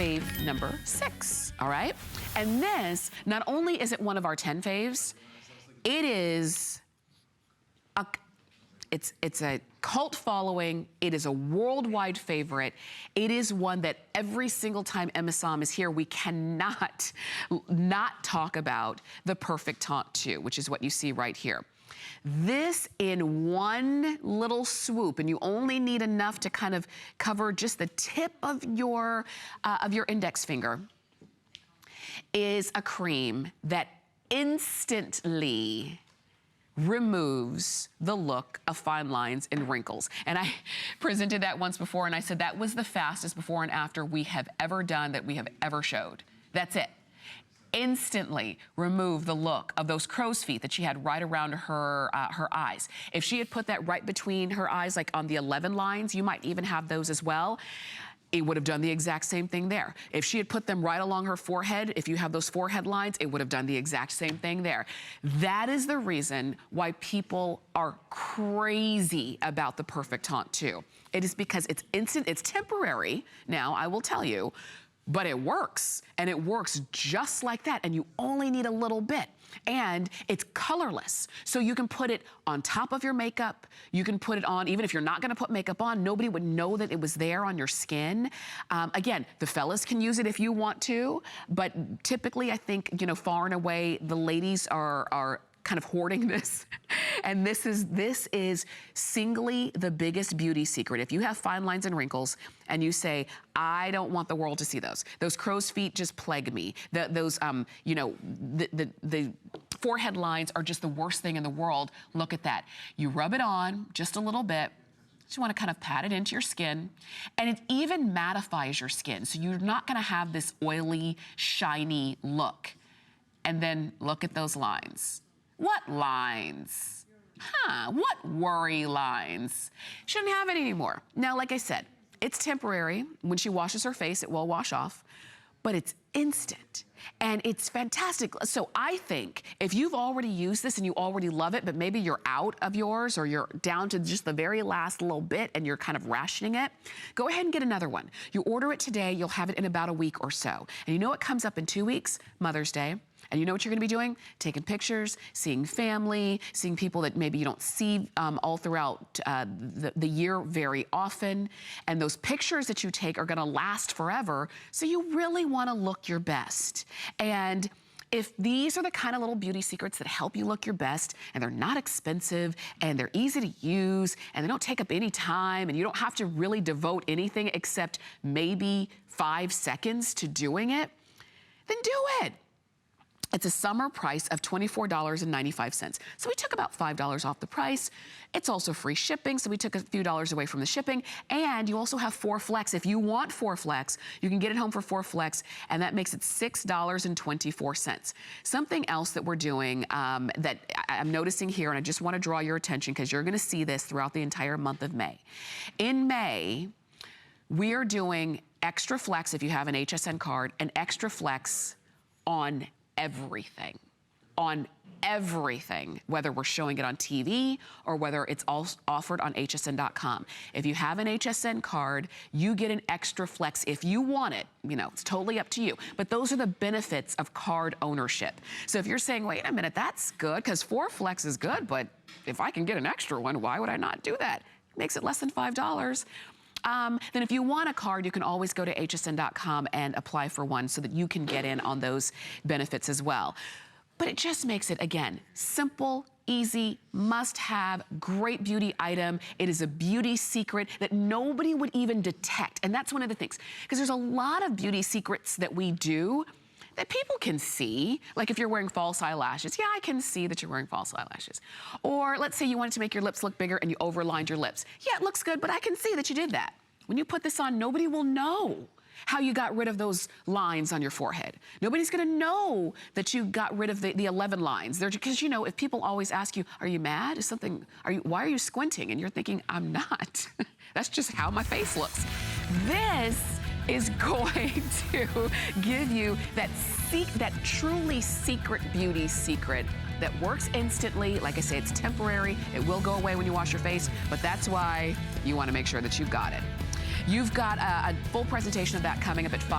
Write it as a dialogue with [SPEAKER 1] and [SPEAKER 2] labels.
[SPEAKER 1] fave number 6, all right? And this, not only is it one of our 10 faves, it is it's a cult following. It is a worldwide favorite. It is one that every single time Asam is here, we cannot not talk about the Perfect Teint 2, which is what you see right here. This in one little swoop, and you only need enough to kind of cover just the tip of your index finger, is a cream that instantly removes the look of fine lines and wrinkles. And I presented that once before, and I said that was the fastest before and after we have ever done, that we have ever showed. That's it. Instantly remove the look of those crow's feet that she had right around her eyes. If she had put that right between her eyes, like on the 11 lines, you might even have those as well. It would have done the exact same thing there. If she had put them right along her forehead, if you have those forehead lines, it would have done the exact same thing there. That is the reason why people are crazy about the Perfect Teint 2. It is because it's instant, it's temporary, now I will tell you, but it works, and it works just like that, and you only need a little bit. And it's colorless, so you can put it on top of your makeup. You can put it on, even if you're not gonna put makeup on, nobody would know that it was there on your skin. Again, the fellas can use it if you want to, but typically I think, you know, far and away, the ladies are kind of hoarding this. And this is singly the biggest beauty secret. If you have fine lines and wrinkles and you say, I don't want the world to see those. Those crow's feet just plague me. You know, the forehead lines are just the worst thing in the world. Look at that. You rub it on just a little bit. Just want to kind of pat it into your skin, and it even mattifies your skin. So you're not gonna have this oily, shiny look. And then look at those lines. What lines? Huh, what worry lines? Shouldn't have it anymore. Now, like I said, it's temporary. When she washes her face, it will wash off, but it's instant. And it's fantastic. So I think if you've already used this and you already love it, but maybe you're out of yours or you're down to just the very last little bit and you're kind of rationing it, go ahead and get another one. You order it today, you'll have it in about a week or so. And you know what comes up in 2 weeks? Mother's Day. And you know what you're gonna be doing? Taking pictures, seeing family, seeing people that maybe you don't see all throughout the year very often. And those pictures that you take are gonna last forever, so you really wanna look your best. And if these are the kind of little beauty secrets that help you look your best, and they're not expensive, and they're easy to use, and they don't take up any time, and you don't have to really devote anything except maybe 5 seconds to doing it, then do it. It's a summer price of $24.95. So we took about $5 off the price. It's also free shipping, so we took a few dollars away from the shipping. And you also have 4 flex. If you want 4 flex, you can get it home for 4 flex, and that makes it $6.24. Something else that we're doing that I'm noticing here, and I just want to draw your attention because you're going to see this throughout the entire month of May. In May, we are doing extra flex if you have an HSN card, and extra flex on everything, whether we're showing it on TV or whether it's all offered on hsn.com. If you have an HSN card, you get an extra flex if you want it. You know, it's totally up to you. But those are the benefits of card ownership. So if you're saying, wait a minute, that's good, because 4 flex is good, but if I can get an extra one, why would I not do that? It makes it less than $5. Then if you want a card, you can always go to hsn.com and apply for one so that you can get in on those benefits as well. But it just makes it, again, simple, easy, must-have, great beauty item. It is a beauty secret that nobody would even detect. And that's one of the things, because there's a lot of beauty secrets that we do that people can see. Like if you're wearing false eyelashes, yeah, I can see that you're wearing false eyelashes. Or let's say you wanted to make your lips look bigger and you overlined your lips. Yeah, it looks good, but I can see that you did that. When you put this on, nobody will know how you got rid of those lines on your forehead. Nobody's gonna know that you got rid of the 11 lines. Because, you know, if people always ask you, are you mad? Is something, why are you squinting? And you're thinking, I'm not. That's just how my face looks. This is going to give you that truly secret beauty secret that works instantly. Like I say, it's temporary. It will go away when you wash your face, but that's why you want to make sure that you've got it. You've got a full presentation of that coming up at 5.